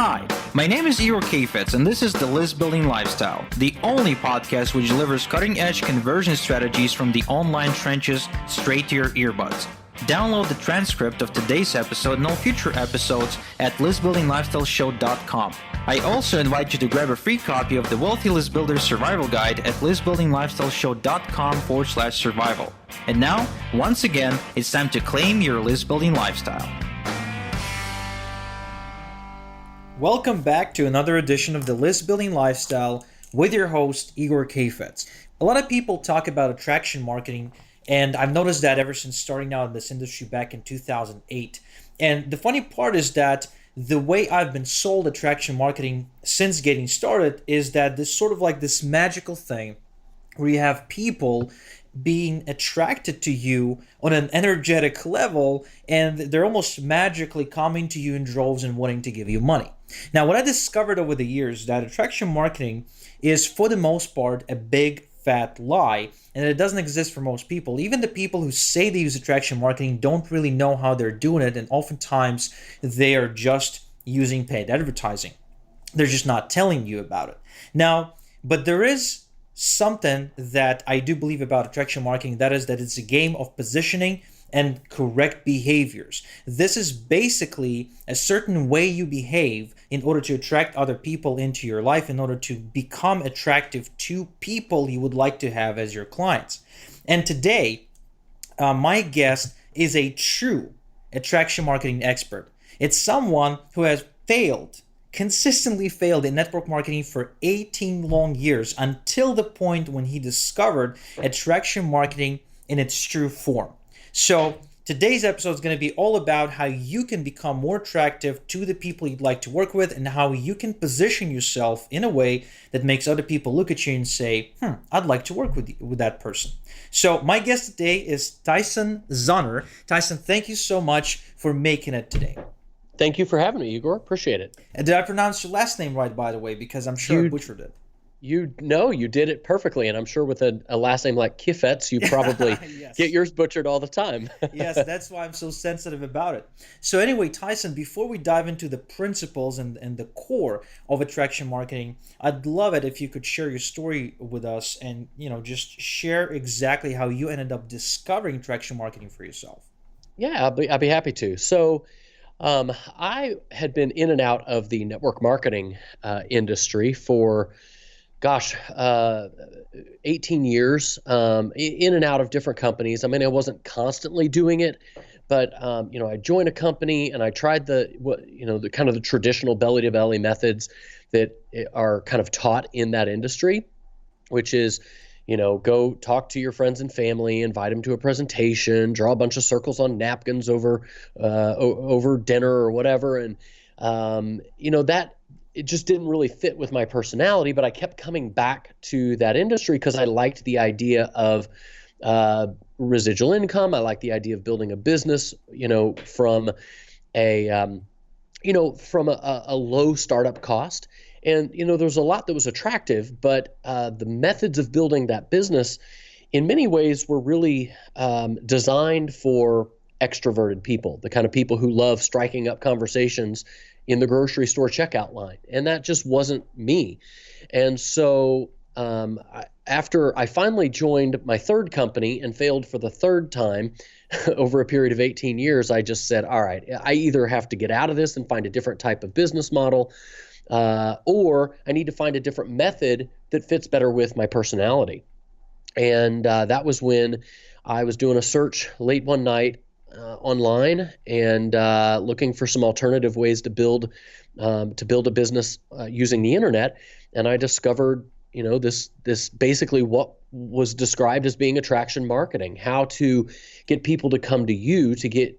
Hi, my name is Igor Kafetz, and this is the List Building Lifestyle, the only podcast which delivers cutting-edge conversion strategies from the online trenches straight to your earbuds. Download the transcript of today's episode and all future episodes at listbuildinglifestyleshow.com. I also invite you to grab a free copy of the Wealthy List Builder Survival Guide at listbuildinglifestyleshow.com/survival. And now, once again, it's time to claim your list building lifestyle. Welcome back to another edition of the List Building Lifestyle with your host, Igor Kafetz. A lot of people talk about attraction marketing, and I've noticed that ever since starting out in this industry back in 2008. And the funny part is that the way I've been sold attraction marketing since getting started is that this sort of like this magical thing where you have people being attracted to you on an energetic level, and they're almost magically coming to you in droves and wanting to give you money. Now, what I discovered over the years is that attraction marketing is, for the most part, a big fat lie, and it doesn't exist for most people. Even the people who say they use attraction marketing don't really know how they're doing it, and oftentimes they are just using paid advertising. They're just not telling you about it. Now, but there is something that I do believe about attraction marketing, that is that it's a game of positioning and correct behaviors. This is basically a certain way you behave in order to attract other people into your life, in order to become attractive to people you would like to have as your clients. And today, my guest is a true attraction marketing expert. It's someone who has consistently failed in network marketing for 18 long years, until the point when he discovered attraction marketing in its true form. So today's episode is going to be all about how you can become more attractive to the people you'd like to work with, and how you can position yourself in a way that makes other people look at you and say, I'd like to work with that person. So my guest today is Tyson Zahner. Tyson, thank you so much for making it today. Thank you for having me, Igor. Appreciate it. And did I pronounce your last name right, by the way? Because I'm sure I butchered it. You did it perfectly, and I'm sure with a last name like Kifetz, you probably Yes. get yours butchered all the time. Yes, that's why I'm so sensitive about it. So anyway, Tyson, before we dive into the principles and the core of attraction marketing, I'd love it if you could share your story with us and just share exactly how you ended up discovering attraction marketing for yourself. Yeah, I'd be happy to. So I had been in and out of the network marketing industry for 18 years, in and out of different companies. I mean, I wasn't constantly doing it, but I joined a company and I tried the kind of the traditional belly to belly methods that are kind of taught in that industry, which is, go talk to your friends and family, invite them to a presentation, draw a bunch of circles on napkins over dinner or whatever, and that. It just didn't really fit with my personality, but I kept coming back to that industry because I liked the idea of residual income. I liked the idea of building a business, from a low startup cost. And, there was a lot that was attractive, but the methods of building that business in many ways were really designed for extroverted people, the kind of people who love striking up conversations in the grocery store checkout line. And that just wasn't me. And so after I finally joined my third company and failed for the third time over a period of 18 years, I just said, all right, I either have to get out of this and find a different type of business model, or I need to find a different method that fits better with my personality. And that was when I was doing a search late one night online and looking for some alternative ways to build a business using the internet, and I discovered this basically what was described as being attraction marketing, how to get people to come to you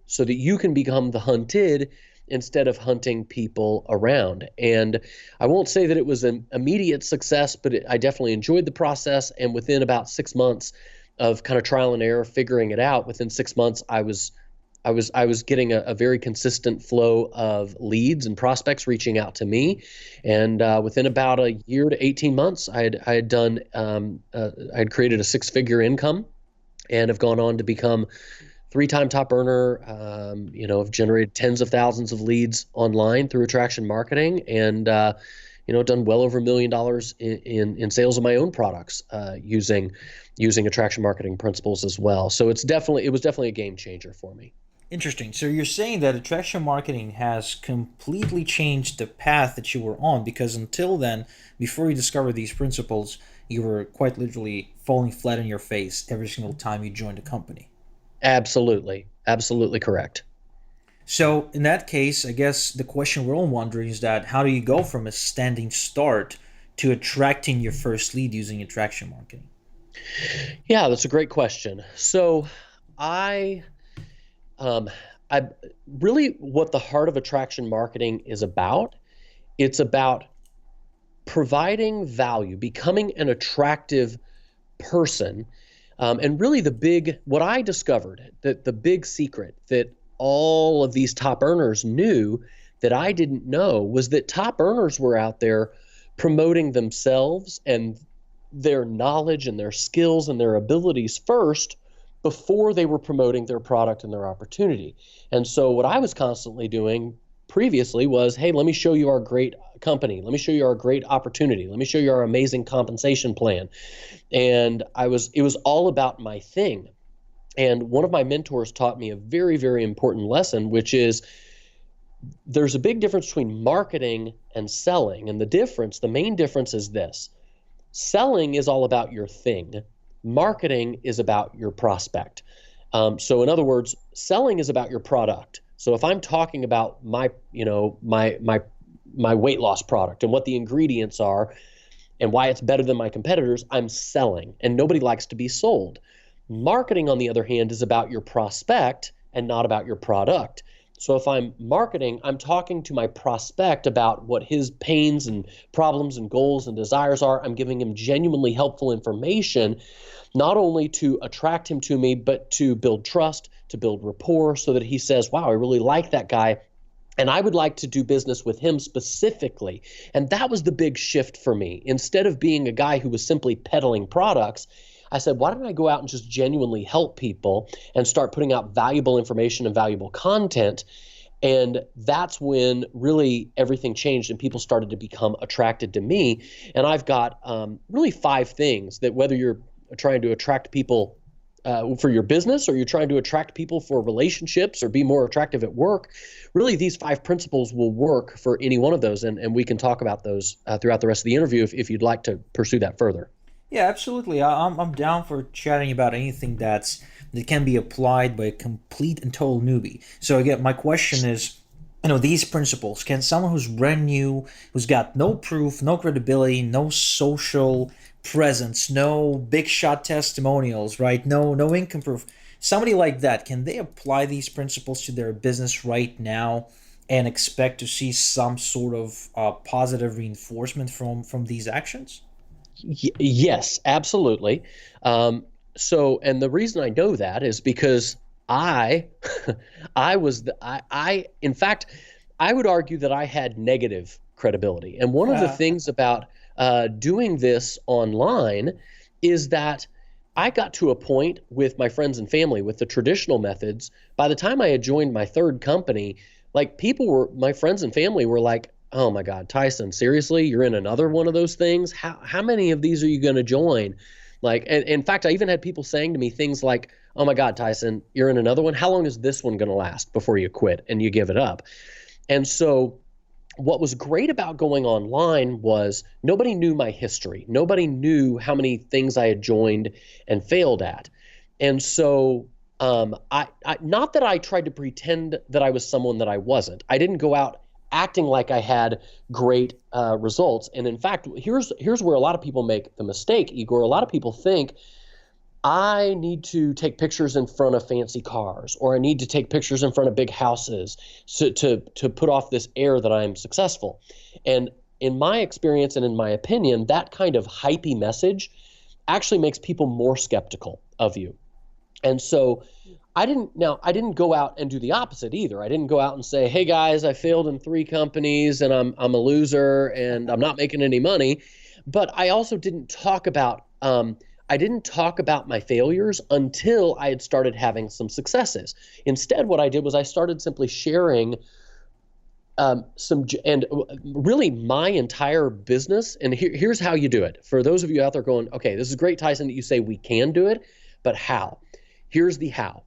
so that you can become the hunted instead of hunting people around. And I won't say that it was an immediate success, but I definitely enjoyed the process. And within about 6 months of kind of trial and error, figuring it out, within 6 months, I was getting a very consistent flow of leads and prospects reaching out to me, and within about a year to 18 months, I had created a 6-figure income, and have gone on to become three-time top earner. Have generated tens of thousands of leads online through attraction marketing, and done well over $1 million in sales of my own products using attraction marketing principles as well. So it was definitely a game changer for me. Interesting. So you're saying that attraction marketing has completely changed the path that you were on because until then, before you discovered these principles, you were quite literally falling flat on your face every single time you joined a company. Absolutely, absolutely correct. So in that case, I guess the question we're all wondering is that how do you go from a standing start to attracting your first lead using attraction marketing? Yeah, that's a great question. So I um, I really what the heart of attraction marketing is about. It's about providing value, becoming an attractive person. And really what I discovered, that the big secret that all of these top earners knew that I didn't know, was that top earners were out there promoting themselves and their knowledge and their skills and their abilities first before they were promoting their product and their opportunity. And so what I was constantly doing previously was, hey, let me show you our great company. Let me show you our great opportunity. Let me show you our amazing compensation plan. And it was all about my thing. And one of my mentors taught me a very, very important lesson, which is there's a big difference between marketing and selling. And the main difference is this: selling is all about your thing. Marketing is about your prospect. So in other words, selling is about your product. So if I'm talking about my weight loss product and what the ingredients are and why it's better than my competitors, I'm selling, and nobody likes to be sold. Marketing, on the other hand, is about your prospect and not about your product. So if I'm marketing, I'm talking to my prospect about what his pains and problems and goals and desires are. I'm giving him genuinely helpful information, not only to attract him to me, but to build trust, to build rapport, so that he says, wow, I really like that guy, and I would like to do business with him specifically. And that was the big shift for me. Instead of being a guy who was simply peddling products, I said, why don't I go out and just genuinely help people and start putting out valuable information and valuable content? And that's when really everything changed and people started to become attracted to me. And I've got really 5 things that, whether you're trying to attract people for your business, or you're trying to attract people for relationships or be more attractive at work, really these 5 principles will work for any one of those. And we can talk about those throughout the rest of the interview if you'd like to pursue that further. Yeah, absolutely. I'm down for chatting about anything that can be applied by a complete and total newbie. So again, my question is, these principles, can someone who's brand new, who's got no proof, no credibility, no social presence, no big shot testimonials, right? No income proof. Somebody like that, can they apply these principles to their business right now and expect to see some sort of positive reinforcement from these actions? Yes, absolutely. And the reason I know that is because I, in fact, I would argue that I had negative credibility. And one of the things about doing this online is that I got to a point with my friends and family with the traditional methods. By the time I had joined my third company, like my friends and family were like, oh my God, Tyson, seriously, you're in another one of those things? How many of these are you going to join? Like, and in fact, I even had people saying to me things like, oh my God, Tyson, you're in another one. How long is this one going to last before you quit and you give it up? And so what was great about going online was nobody knew my history. Nobody knew how many things I had joined and failed at. And so not that I tried to pretend that I was someone that I wasn't. I didn't go out acting like I had great results. And in fact, here's where a lot of people make the mistake, Igor. A lot of people think I need to take pictures in front of fancy cars, or I need to take pictures in front of big houses to put off this air that I'm successful. And in my experience and in my opinion, that kind of hypey message actually makes people more skeptical of you. And so I didn't go out and do the opposite either. I didn't go out and say, hey guys, I failed in 3 companies and I'm a loser and I'm not making any money. But I also didn't talk about I didn't talk about my failures until I had started having some successes. Instead, what I did was I started simply sharing and really my entire business. And here's how you do it. For those of you out there going, okay, this is great, Tyson, that you say we can do it, but how? Here's the how.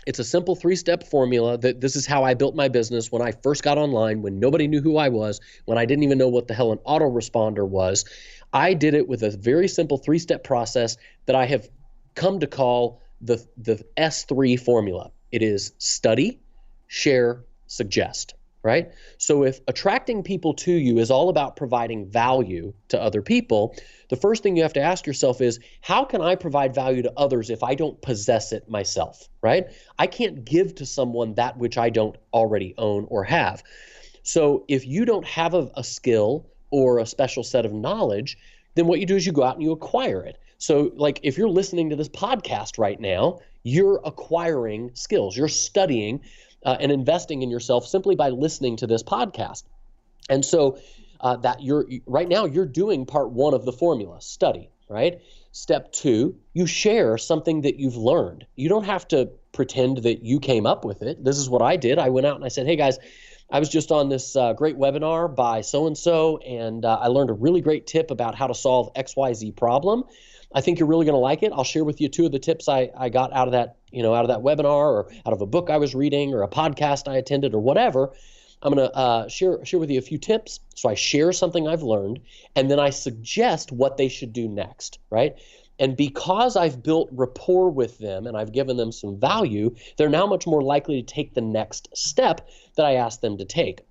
It's a simple 3-step formula that this is how I built my business when I first got online, when nobody knew who I was, when I didn't even know what the hell an autoresponder was. I did it with a very simple 3-step process that I have come to call the S3 formula. It is study, share, suggest. Right? So if attracting people to you is all about providing value to other people, the first thing you have to ask yourself is, how can I provide value to others if I don't possess it myself? Right? I can't give to someone that which I don't already own or have. So if you don't have a skill or a special set of knowledge, then what you do is you go out and you acquire it. So like if you're listening to this podcast right now, you're acquiring skills, you're studying and investing in yourself simply by listening to this podcast. And so that you're right now, you're doing part 1 of the formula, study, right? Step 2, you share something that you've learned. You don't have to pretend that you came up with it. This is what I did. I went out and I said, hey guys, I was just on this great webinar by so-and-so, and I learned a really great tip about how to solve XYZ problem. I think you're really going to like it. I'll share with you 2 of the tips I got out of that, out of that webinar, or out of a book I was reading, or a podcast I attended, or whatever. I'm going to share with you a few tips. So I share something I've learned, and then I suggest what they should do next, right? And because I've built rapport with them and I've given them some value, they're now much more likely to take the next step that I asked them to take.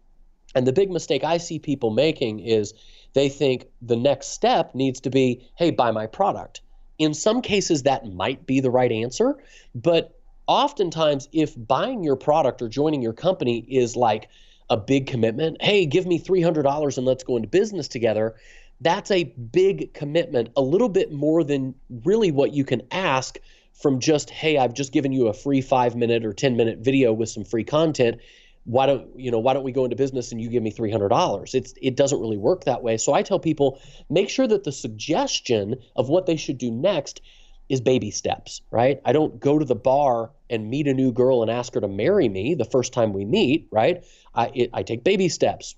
And the big mistake I see people making is they think the next step needs to be, hey, buy my product. In some cases, that might be the right answer, but oftentimes if buying your product or joining your company is like a big commitment, hey, give me $300 and let's go into business together, that's a big commitment, a little bit more than really what you can ask from just, hey, I've just given you a free 5-minute or 10-minute video with some free content. Why don't we go into business and you give me $300? It doesn't really work that way. So I tell people, make sure that the suggestion of what they should do next is baby steps, right? I don't go to the bar and meet a new girl and ask her to marry me the first time we meet, right? I take baby steps.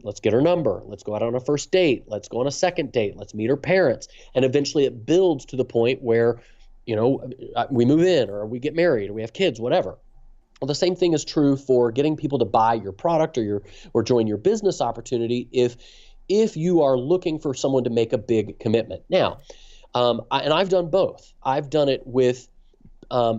Let's get her number. Let's go out on a first date. Let's go on a second date. Let's meet her parents. And eventually it builds to the point where, we move in or we get married or we have kids, whatever. Well, the same thing is true for getting people to buy your product or join your business opportunity if you are looking for someone to make a big commitment. Now, and I've done both. I've done it with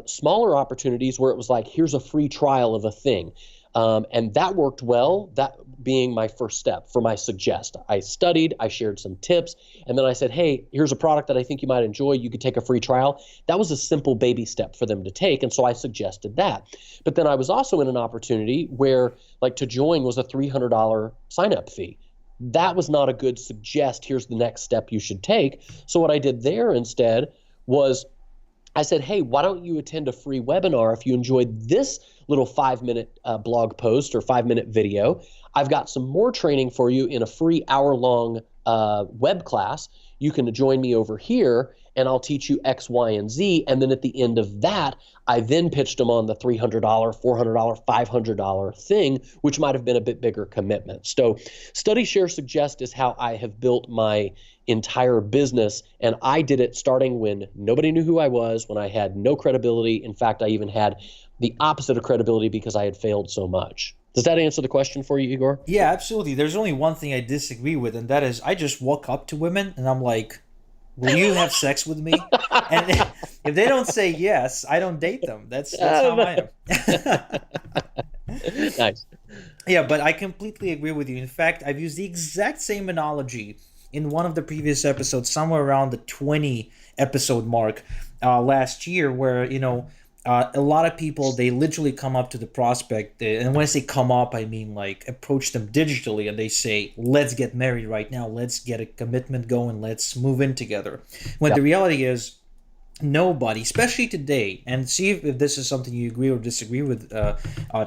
smaller opportunities where it was like, here's a free trial of a thing. And that worked well, that being my first step for my suggest. I studied, I shared some tips, and then I said, hey, here's a product that I think you might enjoy. You could take a free trial. That was a simple baby step for them to take, and so I suggested that. But then I was also in an opportunity where, like, to join was a $300 sign-up fee. That was not a good suggest, here's the next step you should take. So what I did there instead was I said, hey, why don't you attend a free webinar if you enjoyed this little 5-minute blog post or 5-minute video? I've got some more training for you in a free hour-long web class. You can join me over here, and I'll teach you X, Y, and Z. And then at the end of that, I then pitched them on the $300, $400, $500 thing, which might have been a bit bigger commitment. So study, share, suggest is how I have built my entire business. And I did it starting when nobody knew who I was, when I had no credibility. In fact, I even had the opposite of credibility because I had failed so much. Does that answer the question for you, Igor? Yeah, absolutely. There's only one thing I disagree with, and that is I just walk up to women and I'm like, will you have sex with me? And if they don't say yes, I don't date them. That's how I am. Nice. Yeah, but I completely agree with you. In fact, I've used the exact same analogy in one of the previous episodes, somewhere around the 20 episode mark last year, where, a lot of people, they literally come up to the prospect, and when I say come up, I mean like approach them digitally, and they say, let's get married right now, let's get a commitment going, let's move in together. When the reality is, nobody, especially today, and see if this is something you agree or disagree with,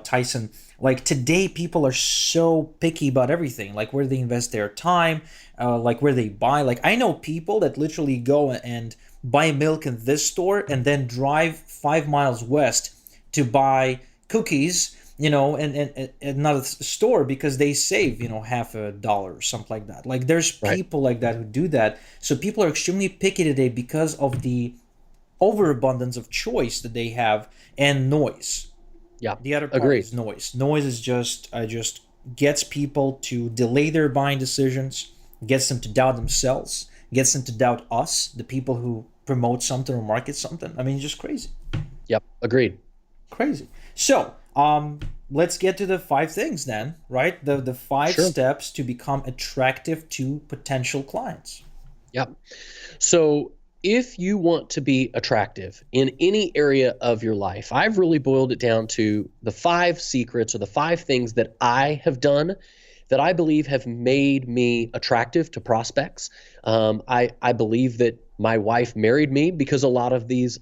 Tyson, like today people are so picky about everything, like where they invest their time, like where they buy. Like I know people that literally go and buy milk in this store and then drive 5 miles west to buy cookies, and another store because they save, half a dollar or something like that. Like there's Right. people like that who do that. So people are extremely picky today because of the overabundance of choice that they have and noise. Yeah. The other part Agreed. is noise. Noise is just gets people to delay their buying decisions, gets them to doubt themselves, gets them to doubt us, the people who promote something or market something. I mean, just crazy, Yep. Agreed. crazy. So, let's get to the five things then, right? The five Sure. steps to become attractive to potential clients. Yep. So, if you want to be attractive in any area of your life, I've really boiled it down to the five secrets or the five things that I have done that I believe have made me attractive to prospects. I believe that my wife married me because a lot of these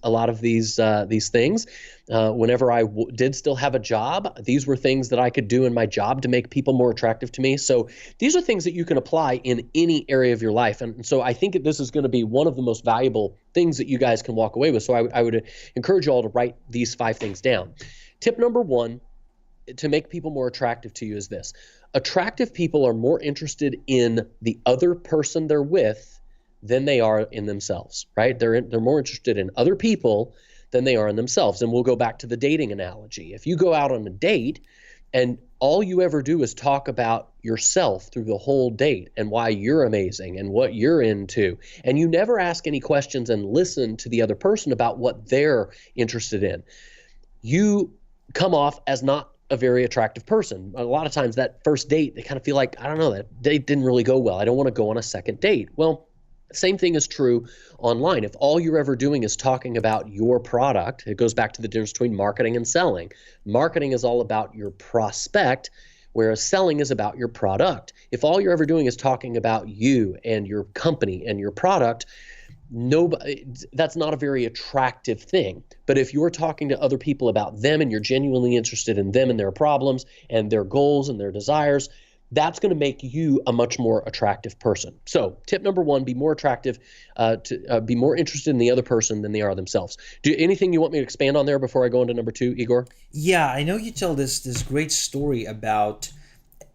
things. Whenever I did still have a job, these were things that I could do in my job to make people more attractive to me. So these are things that you can apply in any area of your life, and so I think that this is going to be one of the most valuable things that you guys can walk away with. So I would encourage you all to write these five things down. Tip number one to make people more attractive to you is this: attractive people are more interested in the other person they're with than they are in themselves, right? They're more interested in other people than they are in themselves. And we'll go back to the dating analogy. If you go out on a date and all you ever do is talk about yourself through the whole date and why you're amazing and what you're into, and you never ask any questions and listen to the other person about what they're interested in, you come off as not a very attractive person. A lot of times that first date, they kind of feel like, I don't know, that date didn't really go well. I don't want to go on a second date. Well, same thing is true online. If all you're ever doing is talking about your product, it goes back to the difference between marketing and selling. Marketing is all about your prospect, whereas selling is about your product. If all you're ever doing is talking about you and your company and your product, nobody, that's not a very attractive thing. But if you're talking to other people about them and you're genuinely interested in them and their problems and their goals and their desires, that's going to make you a much more attractive person. So tip number one, be more attractive, be more interested in the other person than they are themselves. Do anything you want me to expand on there before I go into number two, Igor? Yeah, I know you tell this great story about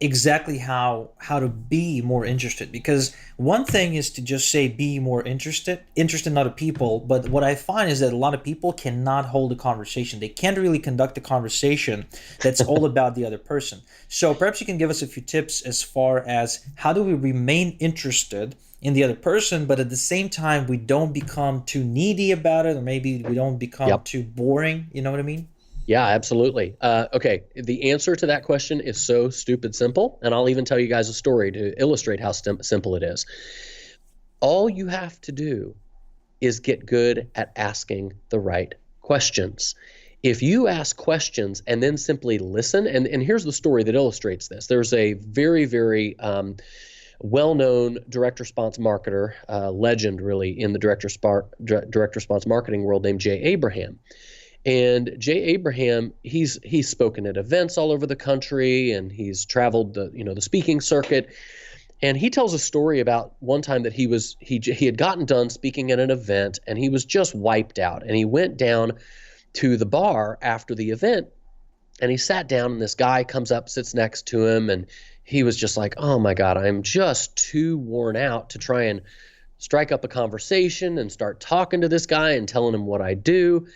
exactly how to be more interested, because one thing is to just say be more interested in other people, but what I find is that a lot of people cannot hold a conversation. They can't really conduct a conversation that's all about the other person. So perhaps you can give us a few tips as far as how do we remain interested in the other person, but at the same time we don't become too needy about it, or maybe we don't become Yep. too boring, you know what I mean? Yeah, absolutely. Okay, the answer to that question is so stupid simple, and I'll even tell you guys a story to illustrate how simple it is. All you have to do is get good at asking the right questions. If you ask questions and then simply listen, and here's the story that illustrates this. There's a very, very well-known direct response marketer, legend really in the direct response marketing world, named Jay Abraham. And Jay Abraham, he's spoken at events all over the country, and he's traveled the speaking circuit. And he tells a story about one time that he had gotten done speaking at an event, and he was just wiped out. And he went down to the bar after the event, and he sat down, and this guy comes up, sits next to him, and he was just like, "Oh my God, I'm just too worn out to try and strike up a conversation and start talking to this guy and telling him what I do."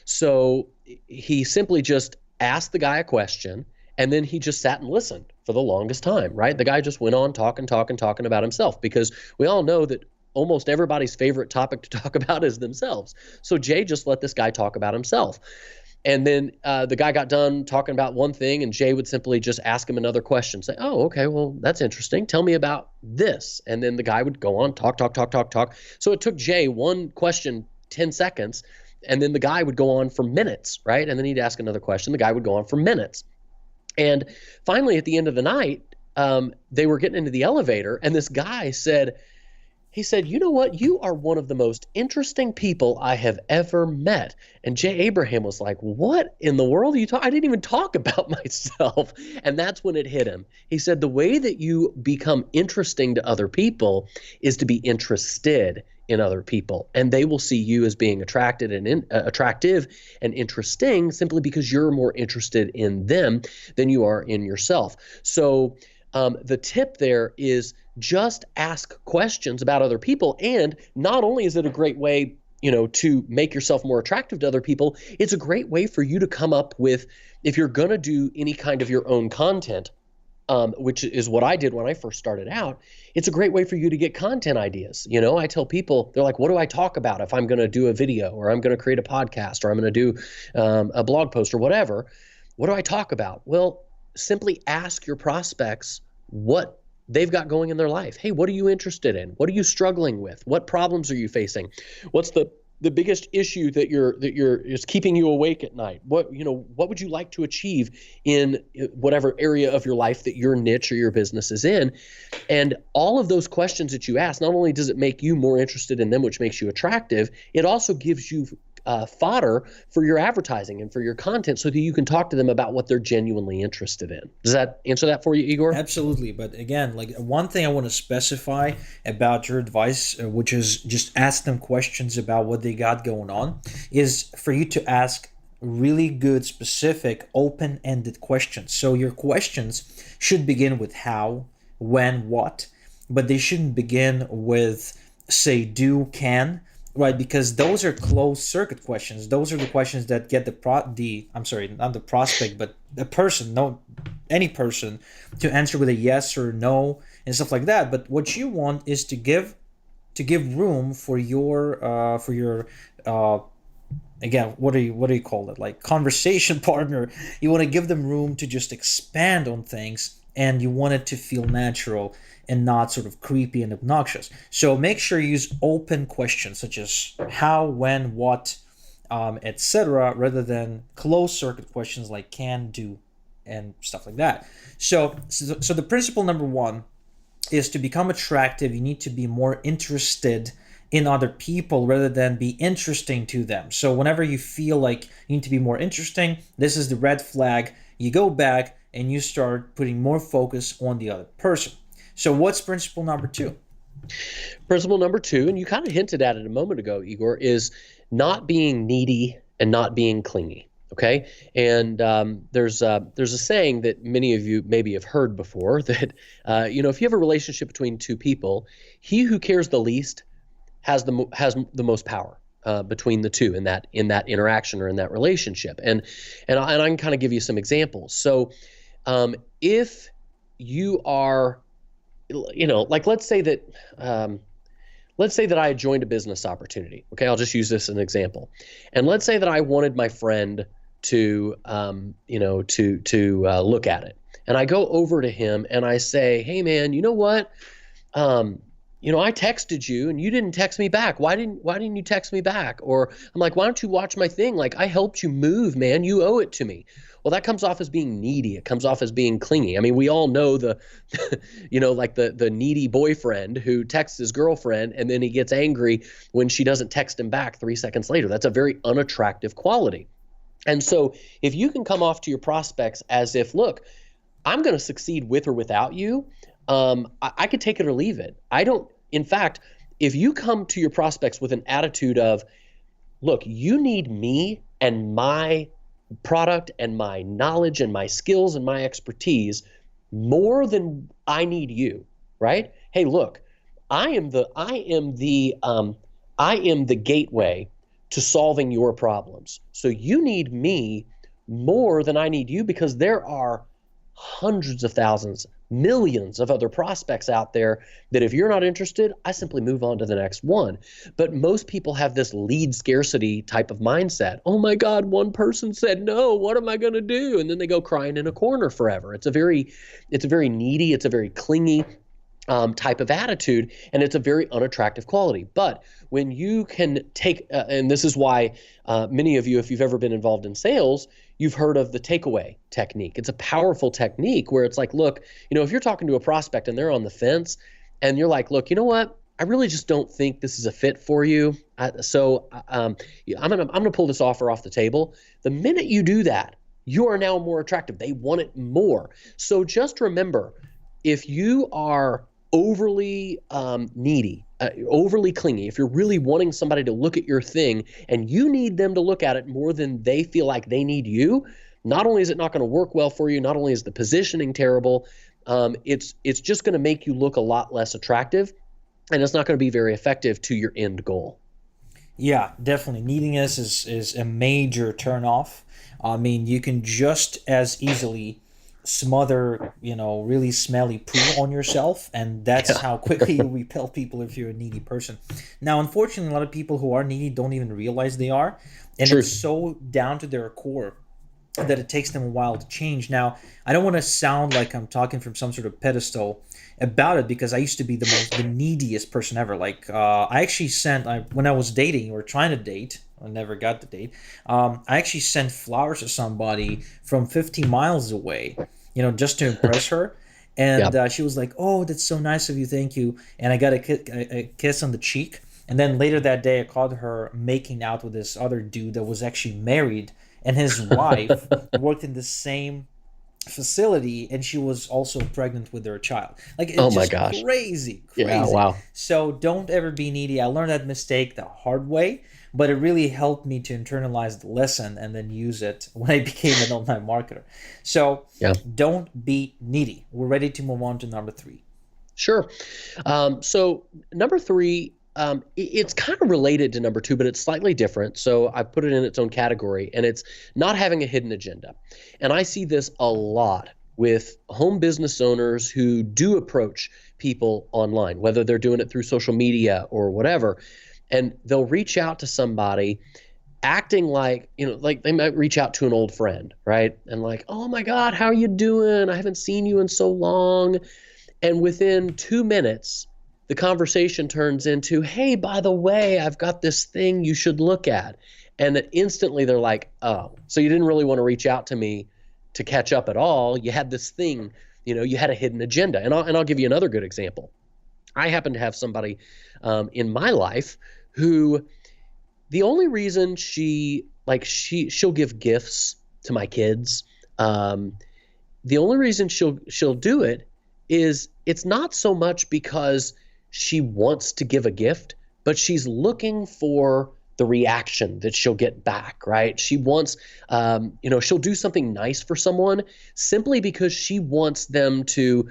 So he simply just asked the guy a question, and then he just sat and listened for the longest time, right? The guy just went on talking about himself, because we all know that almost everybody's favorite topic to talk about is themselves. So Jay just let this guy talk about himself. And then the guy got done talking about one thing, and Jay would simply just ask him another question, say, "Oh, okay, well, that's interesting. Tell me about this." And then the guy would go on, talk. So it took Jay one question, 10 seconds, and then the guy would go on for minutes, right? And then he'd ask another question. The guy would go on for minutes. And finally, at the end of the night, they were getting into the elevator, and this guy said, "You know what? You are one of the most interesting people I have ever met." And Jay Abraham was like, "What in the world are you talking? I didn't even talk about myself." And that's when it hit him. He said, the way that you become interesting to other people is to be interested in other people, and they will see you as being attractive and interesting simply because you're more interested in them than you are in yourself. So the tip there is just ask questions about other people. And not only is it a great way, to make yourself more attractive to other people, it's a great way for you to come up with, if you're going to do any kind of your own content, which is what I did when I first started out. It's a great way for you to get content ideas. I tell people, they're like, what do I talk about if I'm going to do a video, or I'm going to create a podcast, or I'm going to do a blog post or whatever? What do I talk about? Well, simply ask your prospects what they've got going in their life. Hey, what are you interested in? What are you struggling with? What problems are you facing? What's the biggest issue that is keeping you awake at night? What would you like to achieve in whatever area of your life that your niche or your business is in? And all of those questions that you ask, not only does it make you more interested in them, which makes you attractive, it also gives you fodder for your advertising and for your content, so that you can talk to them about what they're genuinely interested in. Does that answer that for you, Igor? Absolutely. But again, like, one thing I want to specify about your advice, which is just ask them questions about what they got going on, is for you to ask really good, specific, open-ended questions. So your questions should begin with how, when, what, but they shouldn't begin with, say, do, can. Right, because those are closed circuit questions. Those are the questions that get not the prospect, but the person, any person, to answer with a yes or no and stuff like that. But what you want is to give room for your again, what do you call it? Like, conversation partner. You want to give them room to just expand on things, and you want it to feel natural and not sort of creepy and obnoxious. So make sure you use open questions such as how, when, what, etc., rather than closed circuit questions like can, do, and stuff like that. So the principle number one is, to become attractive, you need to be more interested in other people rather than be interesting to them. So whenever you feel like you need to be more interesting, this is the red flag. You go back and you start putting more focus on the other person. So what's principle number two? Principle number two, and you kind of hinted at it a moment ago, Igor, is not being needy and not being clingy. Okay, and there's a saying that many of you maybe have heard before, that if you have a relationship between two people, he who cares the least has the most power between the two in that interaction or in that relationship. And I can kind of give you some examples. So if you are, like, let's say that I had joined a business opportunity. Okay, I'll just use this as an example. And let's say that I wanted my friend to look at it. And I go over to him and I say, hey man, you know what? I texted you and you didn't text me back. Why didn't you text me back? Or I'm like, why don't you watch my thing? Like, I helped you move, man. You owe it to me. Well, that comes off as being needy. It comes off as being clingy. I mean, we all know the needy boyfriend who texts his girlfriend and then he gets angry when she doesn't text him back 3 seconds later. That's a very unattractive quality. And so if you can come off to your prospects as if, look, I'm going to succeed with or without you. I could take it or leave it. In fact, if you come to your prospects with an attitude of, look, you need me and my product and my knowledge and my skills and my expertise more than I need you, right? Hey, look, I am the gateway to solving your problems. So you need me more than I need you, because there are hundreds of thousands, millions of other prospects out there that if you're not interested, I simply move on to the next one. But most people have this lead scarcity type of mindset. Oh my God, one person said no, what am I going to do? And then they go crying in a corner forever. It's a very needy, it's a very clingy type of attitude, and it's a very unattractive quality. But when you can take, and this is why many of you, if you've ever been involved in sales, you've heard of the takeaway technique. It's a powerful technique where it's like, look, if you're talking to a prospect and they're on the fence and you're like, look, you know what? I really just don't think this is a fit for you. So I'm gonna pull this offer off the table. The minute you do that, you are now more attractive. They want it more. So just remember, if you are overly needy, overly clingy, if you're really wanting somebody to look at your thing and you need them to look at it more than they feel like they need you, not only is it not going to work well for you, not only is the positioning terrible, it's just going to make you look a lot less attractive, and it's not going to be very effective to your end goal. Yeah, definitely. Neediness is a major turnoff. I mean, you can just as easily smother, really smelly poo on yourself, and that's Yeah, how quickly you repel people if you're a needy person. Now, unfortunately, a lot of people who are needy don't even realize they are, and it's true. so down to their core that it takes them a while to change. Now, I don't want to sound like I'm talking from some sort of pedestal about it, because I used to be the neediest person ever. Like, I actually sent when I was dating or trying to date. I never got to date. I actually sent flowers to somebody from 50 miles away, just to impress her. Yeah. And she was like, "Oh, that's so nice of you, thank you." And I got a kiss on the cheek. And then later that day, I caught her making out with this other dude that was actually married, and his wife worked in the same facility, and she was also pregnant with their child. Like, Oh it's my just gosh. crazy, Yeah. crazy. Wow. So don't ever be needy. I learned that mistake the hard way, but it really helped me to internalize the lesson and then use it when I became an online marketer. So Yeah. don't be needy. We're ready to move on to number 3. Sure. So number three, it's kind of related to number two, but it's slightly different. So I put it in its own category, and it's not having a hidden agenda. And I see this a lot with home business owners who do approach people online, whether they're doing it through social media or whatever. And they'll reach out to somebody acting like, like they might reach out to an old friend, right? And like, oh my God, how are you doing? I haven't seen you in so long. And within 2 minutes, the conversation turns into, hey, by the way, I've got this thing you should look at. And then instantly they're like, oh, so you didn't really want to reach out to me to catch up at all. You had this thing, you had a hidden agenda. And I'll give you another good example. I happen to have somebody in my life who the only reason she'll give gifts to my kids. The only reason she'll do it is it's not so much because she wants to give a gift, but she's looking for the reaction that she'll get back, right? She wants, she'll do something nice for someone simply because she wants them to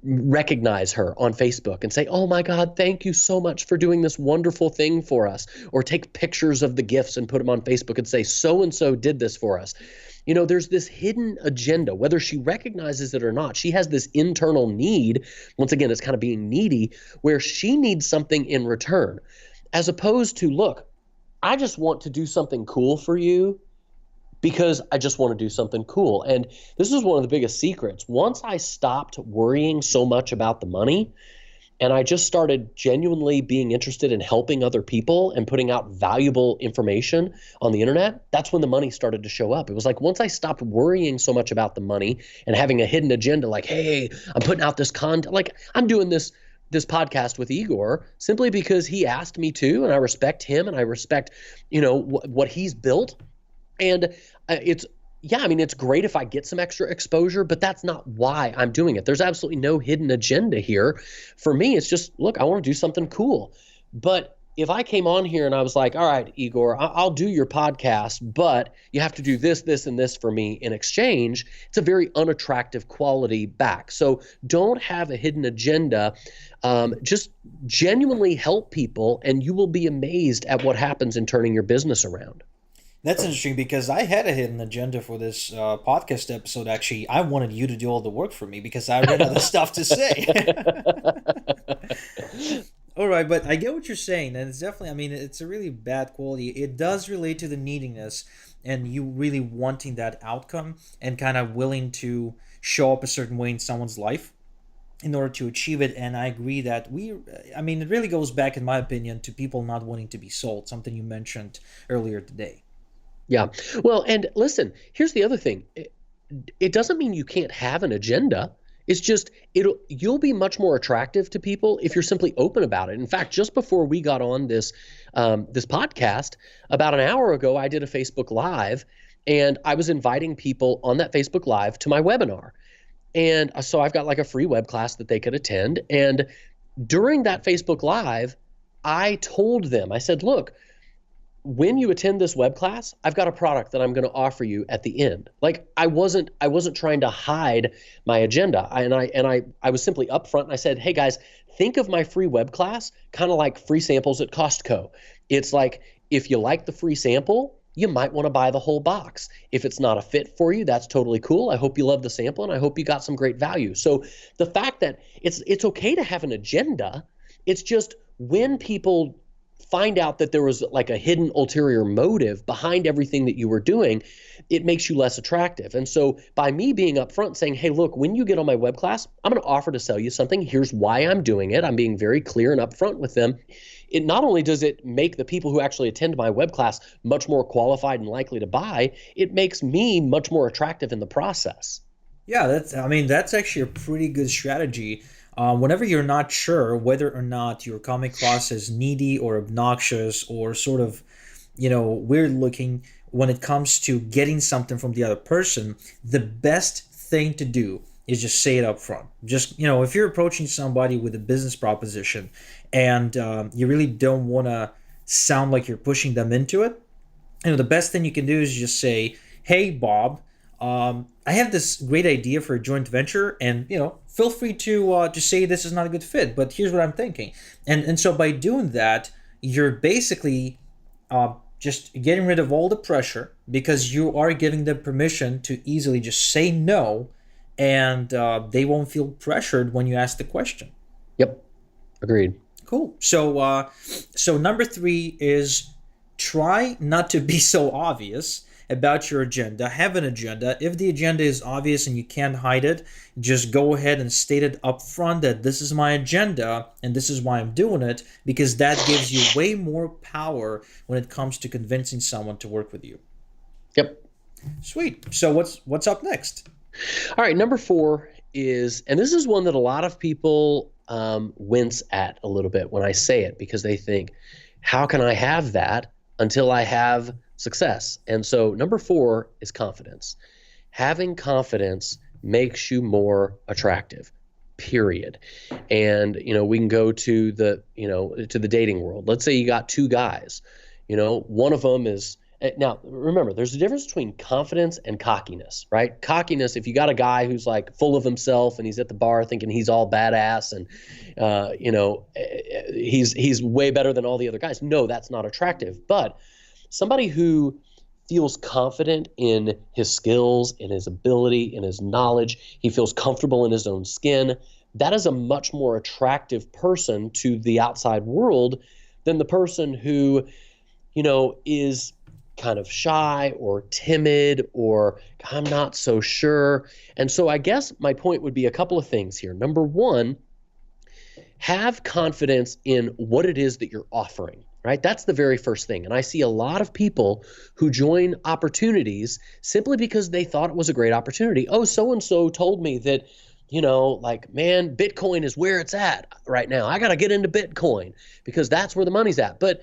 recognize her on Facebook and say, oh my God, thank you so much for doing this wonderful thing for us. Or take pictures of the gifts and put them on Facebook and say, so-and-so did this for us. There's this hidden agenda, whether she recognizes it or not. She has this internal need. Once again, it's kind of being needy, where she needs something in return, as opposed to, look, I just want to do something cool for you because I just want to do something cool. And this is one of the biggest secrets. Once I stopped worrying so much about the money, and I just started genuinely being interested in helping other people and putting out valuable information on the internet, that's when the money started to show up. It was like once I stopped worrying so much about the money and having a hidden agenda, like, hey, I'm putting out this content, like I'm doing this podcast with Igor simply because he asked me to, and I respect him and I respect, what he's built. And it's great if I get some extra exposure, but that's not why I'm doing it. There's absolutely no hidden agenda here. For me, it's just, look, I want to do something cool. But if I came on here and I was like, all right, Igor, I'll do your podcast, but you have to do this, this, and this for me in exchange, it's a very unattractive quality back. So don't have a hidden agenda. Just genuinely help people, and you will be amazed at what happens in turning your business around. That's interesting, because I had a hidden agenda for this podcast episode. Actually, I wanted you to do all the work for me because I ran out of stuff to say. All right, but I get what you're saying, and it's definitely, it's a really bad quality. It does relate to the neediness and you really wanting that outcome and kind of willing to show up a certain way in someone's life in order to achieve it. And I agree that it really goes back, in my opinion, to people not wanting to be sold, something you mentioned earlier today. Yeah. Well, and listen, here's the other thing. It doesn't mean you can't have an agenda. It's just you'll be much more attractive to people if you're simply open about it. In fact, just before we got on this podcast, about an hour ago, I did a Facebook Live, and I was inviting people on that Facebook Live to my webinar. And so I've got like a free web class that they could attend. And during that Facebook Live, I told them, I said, look, when you attend this web class, I've got a product that I'm going to offer you at the end. Like I wasn't trying to hide my agenda. I was simply upfront and I said, hey guys, think of my free web class kind of like free samples at Costco. It's like if you like the free sample, you might want to buy the whole box. If it's not a fit for you, that's totally cool. I hope you love the sample and I hope you got some great value. So the fact that it's okay to have an agenda, it's just when people find out that there was like a hidden ulterior motive behind everything that you were doing, it makes you less attractive. And so by me being upfront saying, hey, look, when you get on my web class, I'm going to offer to sell you something. Here's why I'm doing it. I'm being very clear and upfront with them. It not only does it make the people who actually attend my web class much more qualified and likely to buy, it makes me much more attractive in the process. Yeah, that's actually a pretty good strategy. Whenever you're not sure whether or not you're coming across as needy or obnoxious or sort of, weird looking when it comes to getting something from the other person, the best thing to do is just say it up front. Just, if you're approaching somebody with a business proposition and you really don't want to sound like you're pushing them into it, the best thing you can do is just say, "Hey, Bob, I have this great idea for a joint venture, and feel free to say this is not a good fit, but here's what I'm thinking." And so by doing that, you're basically just getting rid of all the pressure because you are giving them permission to easily just say no, and they won't feel pressured when you ask the question. Yep, agreed. Cool. So number three is try not to be so obvious about your agenda. Have an agenda. If the agenda is obvious and you can't hide it, just go ahead and state it up front that this is my agenda and this is why I'm doing it, because that gives you way more power when it comes to convincing someone to work with you. Yep. Sweet. So what's up next? All right, number four is, and this is one that a lot of people wince at a little bit when I say it because they think, how can I have that until I have success? And so number four is confidence. Having confidence makes you more attractive, period. And, we can go to the dating world. Let's say you got two guys, one of them is, now remember, there's a difference between confidence and cockiness, right? Cockiness, if you got a guy who's like full of himself and he's at the bar thinking he's all badass and, he's way better than all the other guys. No, that's not attractive. But somebody who feels confident in his skills, in his ability, in his knowledge, he feels comfortable in his own skin, that is a much more attractive person to the outside world than the person who, is kind of shy or timid or I'm not so sure. And so I guess my point would be a couple of things here. Number one, have confidence in what it is that you're offering, right? That's the very first thing. And I see a lot of people who join opportunities simply because they thought it was a great opportunity. Oh, so-and-so told me that, man, Bitcoin is where it's at right now. I got to get into Bitcoin because that's where the money's at. But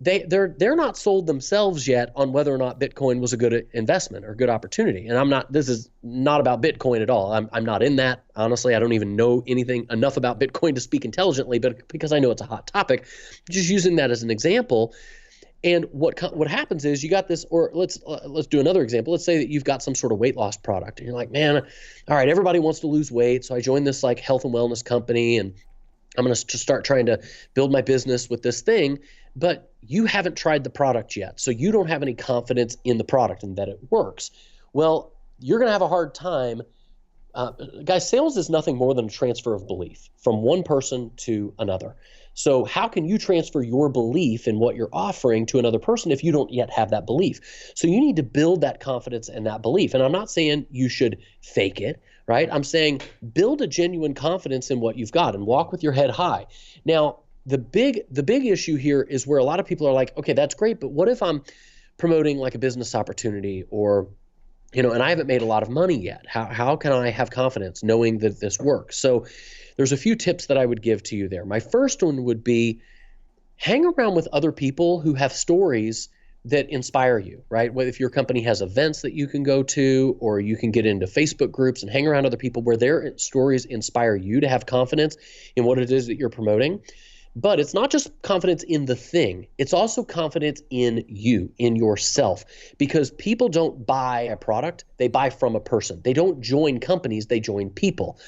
they're not sold themselves yet on whether or not Bitcoin was a good investment or good opportunity. And this is not about Bitcoin at all. I'm not in that. Honestly, I don't even know anything enough about Bitcoin to speak intelligently, but because I know it's a hot topic, just using that as an example. And what happens is you got this, or let's do another example. Let's say that you've got some sort of weight loss product and you're like, man, all right, everybody wants to lose weight. So I joined this like health and wellness company and I'm going to start trying to build my business with this thing, but you haven't tried the product yet. So you don't have any confidence in the product and that it works. Well, you're going to have a hard time. Guys, sales is nothing more than a transfer of belief from one person to another. So how can you transfer your belief in what you're offering to another person if you don't yet have that belief? So you need to build that confidence and that belief. And I'm not saying you should fake it, right? I'm saying build a genuine confidence in what you've got and walk with your head high. Now, the big issue here is where a lot of people are like, okay, that's great, but what if I'm promoting like a business opportunity or, and I haven't made a lot of money yet? How can I have confidence knowing that this works? So there's a few tips that I would give to you there. My first one would be hang around with other people who have stories that inspire you, right? Whether if your company has events that you can go to, or you can get into Facebook groups and hang around other people where their stories inspire you to have confidence in what it is that you're promoting. But it's not just confidence in the thing, it's also confidence in you, in yourself, because people don't buy a product, they buy from a person. They don't join companies, they join people.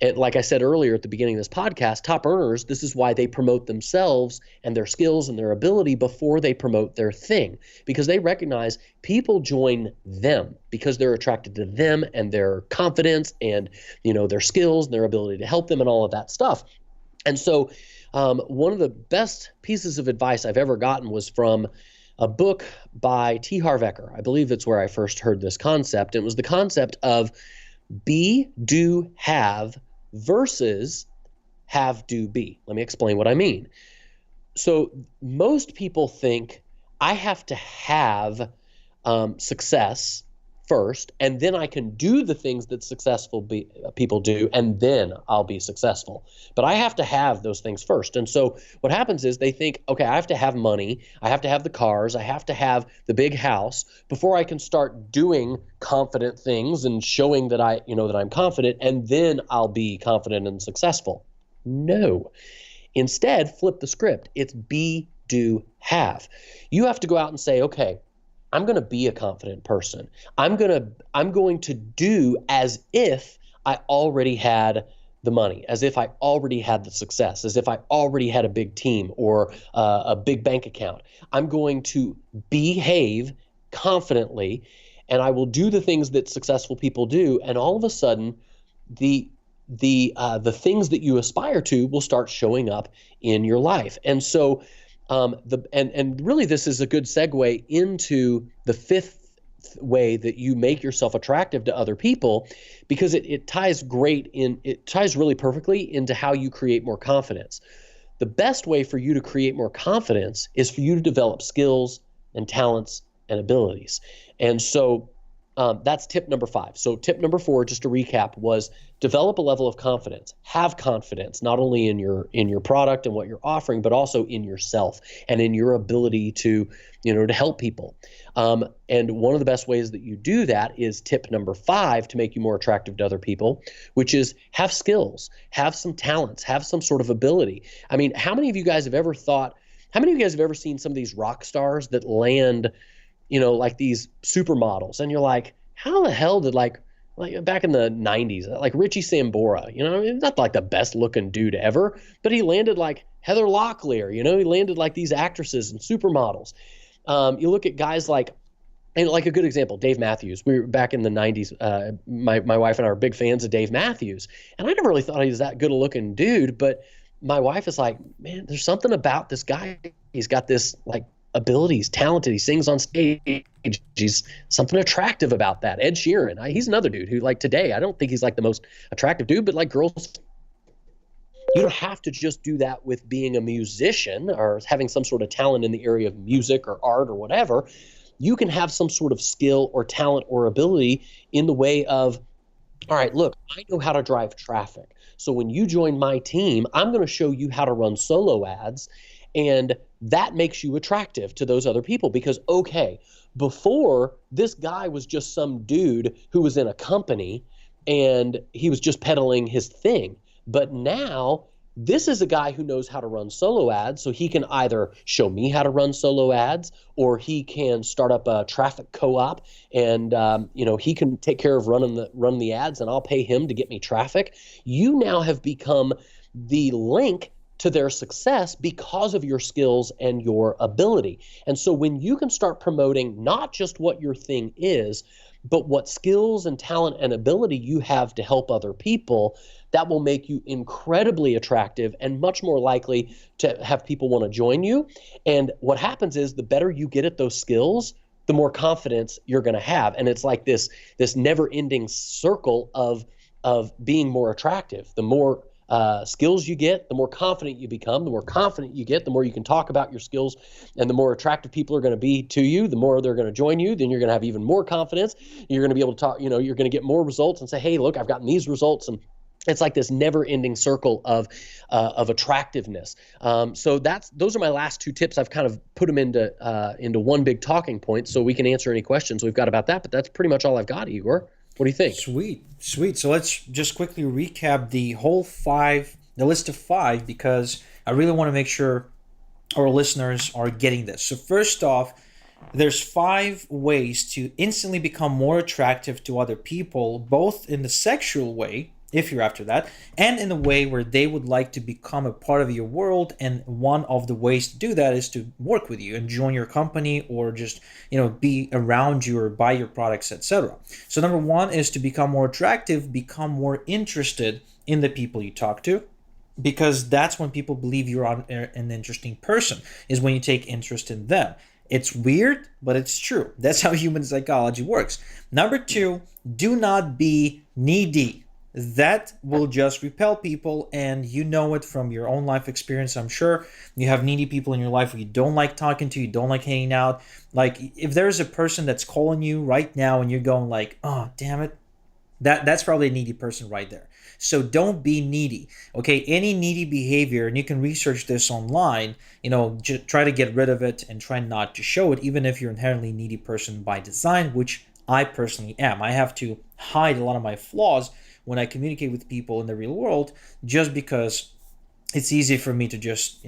And like I said earlier at the beginning of this podcast, top earners, this is why they promote themselves and their skills and their ability before they promote their thing, because they recognize people join them because they're attracted to them and their confidence and, their skills and their ability to help them and all of that stuff. And so one of the best pieces of advice I've ever gotten was from a book by T. Harv Eker. I believe that's where I first heard this concept. It was the concept of be, do, have versus have, do, be. Let me explain what I mean. So most people think I have to have success first, and then I can do the things that successful people do, and then I'll be successful. But I have to have those things first. And so what happens is they think, okay, I have to have money, I have to have the cars, I have to have the big house before I can start doing confident things and showing that that I'm confident, and then I'll be confident and successful. No. Instead, flip the script. It's be, do, have. You have to go out and say, okay, I'm going to be a confident person. I'm going to do as if I already had the money, as if I already had the success, as if I already had a big team or a big bank account. I'm going to behave confidently, and I will do the things that successful people do. And all of a sudden, the things that you aspire to will start showing up in your life. And so really this is a good segue into the fifth way that you make yourself attractive to other people, because it ties really perfectly into how you create more confidence. The best way for you to create more confidence is for you to develop skills and talents and abilities. And so that's tip number 5. So tip number 4, just to recap, was develop a level of confidence. Have confidence not only in your product and what you're offering, but also in yourself and in your ability to help people. And one of the best ways that you do that is tip number 5 to make you more attractive to other people, which is have skills, have some talents, have some sort of ability. I mean, how many of you guys have ever seen some of these rock stars that land like these supermodels, and you're like, how the hell did like back in the 90s, like Richie Sambora, not like the best looking dude ever, but he landed like Heather Locklear, he landed like these actresses and supermodels. You look at guys like a good example, Dave Matthews. We were back in the 90s. My wife and I are big fans of Dave Matthews, and I never really thought he was that good a looking dude, but my wife is like, man, there's something about this guy. He's got this like ability. He's talented. He sings on stage. He's something attractive about that. Ed Sheeran, he's another dude who, like, today, I don't think he's like the most attractive dude, but like girls, you don't have to just do that with being a musician or having some sort of talent in the area of music or art or whatever. You can have some sort of skill or talent or ability in the way of, all right, look, I know how to drive traffic. So when you join my team, I'm going to show you how to run solo ads. And that makes you attractive to those other people because, okay, before, this guy was just some dude who was in a company and he was just peddling his thing. But now this is a guy who knows how to run solo ads, so he can either show me how to run solo ads, or he can start up a traffic co-op, and he can take care of running the ads, and I'll pay him to get me traffic. You now have become the link to their success because of your skills and your ability. And so when you can start promoting not just what your thing is, but what skills and talent and ability you have to help other people, that will make you incredibly attractive and much more likely to have people want to join you. And what happens is the better you get at those skills, the more confidence you're going to have. And it's like this never-ending circle of being more attractive. The more skills you get, the more confident you become. The more confident you get, the more you can talk about your skills, and the more attractive people are going to be to you, the more they're going to join you. Then you're going to have even more confidence. You're going to be able to talk, you're going to get more results and say, hey, look, I've gotten these results, and It's like this never-ending circle of attractiveness. So those are my last two tips. I've kind of put them into one big talking point, so we can answer any questions we've got about that. But that's pretty much all I've got, Igor. What do you think? Sweet, sweet. So let's just quickly recap the list of five, because I really want to make sure our listeners are getting this. So first off, there's five ways to instantly become more attractive to other people, both in the sexual way, if you're after that, and in the way where they would like to become a part of your world. And one of the ways to do that is to work with you and join your company, or just be around you or buy your products, etc. So number one is to become more attractive, become more interested in the people you talk to, because that's when people believe you're an interesting person, is when you take interest in them. It's weird, but it's true. That's how human psychology works. Number two, do not be needy. That will just repel people, and you know it from your own life experience. I'm sure you have needy people in your life who you don't like talking to, you don't like hanging out. Like, if there's a person that's calling you right now and you're going like, oh damn it, that's probably a needy person right there. So don't be needy. Okay, any needy behavior, and you can research this online, just try to get rid of it and try not to show it, even if you're an inherently needy person by design, which I personally am. I have to hide a lot of my flaws when I communicate with people in the real world, just because it's easy for me to just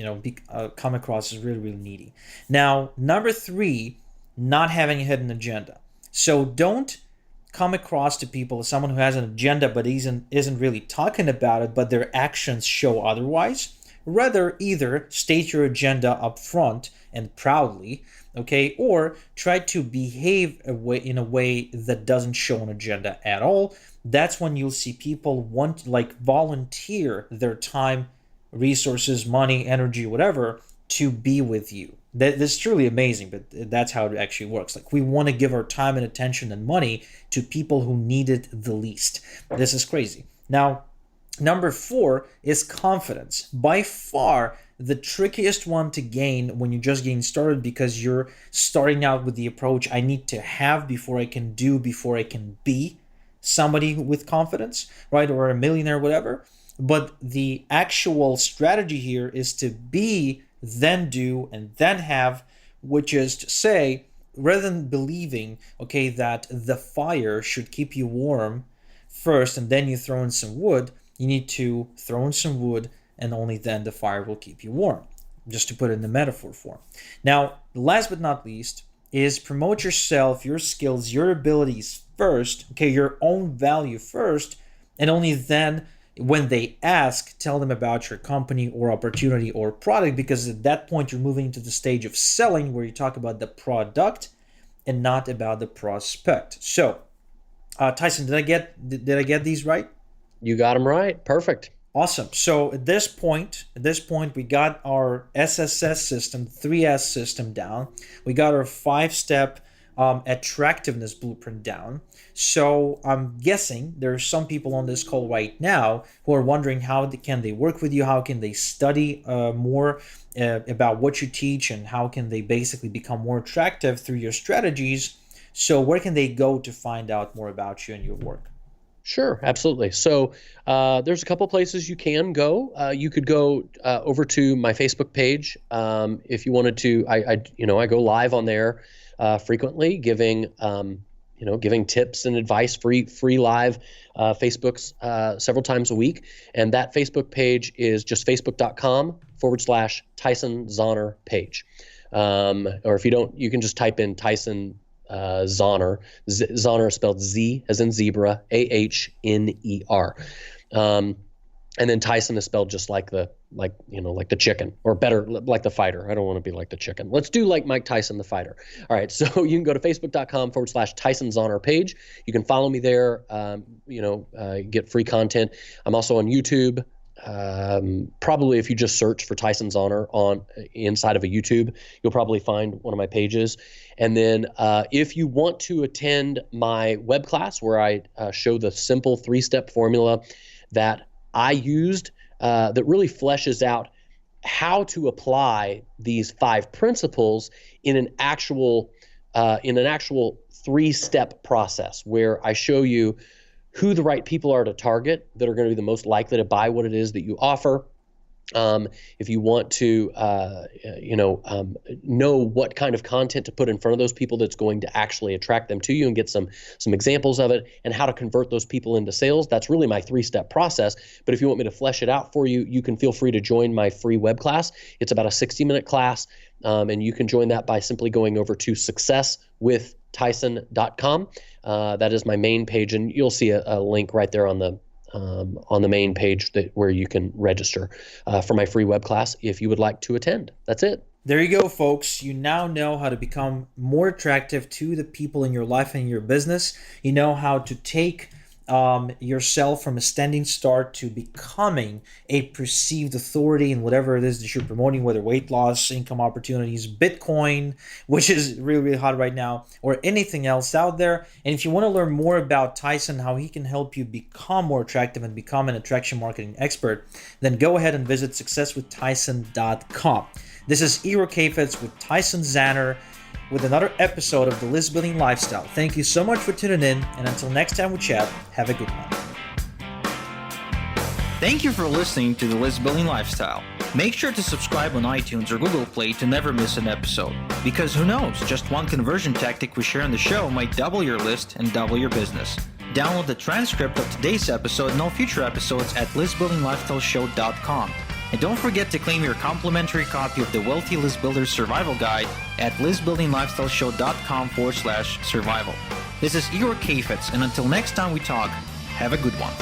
come across as really, really needy. Now, number three, not having a hidden agenda. So don't come across to people as someone who has an agenda but isn't really talking about it, but their actions show otherwise. Rather, either state your agenda up front and proudly, okay, or try to behave in a way that doesn't show an agenda at all. That's when you'll see people volunteer their time, resources, money, energy, whatever, to be with you. This is truly amazing, but that's how it actually works. Like, we want to give our time and attention and money to people who need it the least. This is crazy. Now, number four is confidence. By far the trickiest one to gain when you're just getting started, because you're starting out with the approach, I need to have before I can do, before I can be somebody with confidence, right? Or a millionaire, whatever. But the actual strategy here is to be, then do, and then have, which is to say, rather than believing, okay, that the fire should keep you warm first and then you throw in some wood, you need to throw in some wood and only then the fire will keep you warm, just to put it in the metaphor form. Now, last but not least is promote yourself, your skills, your abilities first, okay, your own value first, and only then, when they ask, tell them about your company or opportunity or product, because at that point you're moving into the stage of selling, where you talk about the product and not about the prospect. So, Tyson, did I get these right? You got them right. Perfect. Awesome. So at this point, we got our SSS system, 3S system down. We got our 5-step attractiveness blueprint down. So I'm guessing there are some people on this call right now who are wondering how can they work with you, how can they study more about what you teach, and how can they basically become more attractive through your strategies. So where can they go to find out more about you and your work? Sure, absolutely. So there's a couple places you can go. You could go over to my Facebook page if you wanted to. I go live on there frequently, giving tips and advice, free live Facebooks several times a week. And that Facebook page is just facebook.com/Tyson Zahner page. Or if you don't, you can just type in Tyson Zahner. Zahner is spelled Z as in zebra, Ahner. And then Tyson is spelled just like the chicken, or better, like the fighter. I don't want to be like the chicken. Let's do like Mike Tyson, the fighter. All right. So you can go to facebook.com/Tyson Zahner page. You can follow me there, get free content. I'm also on YouTube. Probably if you just search for Tyson Zahner on inside of a YouTube, you'll probably find one of my pages. And then if you want to attend my web class, where I show the simple 3-step formula that I used, that really fleshes out how to apply these 5 principles in an actual 3-step process, where I show you who the right people are to target that are going to be the most likely to buy what it is that you offer. If you want to, know what kind of content to put in front of those people that's going to actually attract them to you, and get some examples of it, and how to convert those people into sales. That's really my 3-step process. But if you want me to flesh it out for you, you can feel free to join my free web class. It's about a 60-minute class, and you can join that by simply going over to successwithtyson.com. That is my main page, and you'll see a link right there on the main page where you can register for my free web class if you would like to attend. That's it. There you go, folks. You now know how to become more attractive to the people in your life and your business. You know how to take yourself from a standing start to becoming a perceived authority in whatever it is that you're promoting, whether weight loss, income opportunities, Bitcoin, which is really, really hot right now, or anything else out there. And if you want to learn more about Tyson, how he can help you become more attractive and become an attraction marketing expert, then go ahead and visit successwithtyson.com. This is Igor Kafetz with Tyson Zahner with another episode of the List Building Lifestyle. Thank you so much for tuning in, and until next time we chat, have a good one. Thank you for listening to the List Building Lifestyle. Make sure to subscribe on iTunes or Google Play to never miss an episode. Because who knows, just one conversion tactic we share on the show might double your list and double your business. Download the transcript of today's episode and all future episodes at listbuildinglifestyleshow.com. And don't forget to claim your complimentary copy of the Wealthy List Builder Survival Guide at listbuildinglifestyleshow.com/survival. This is Igor Kafetz, and until next time we talk, have a good one.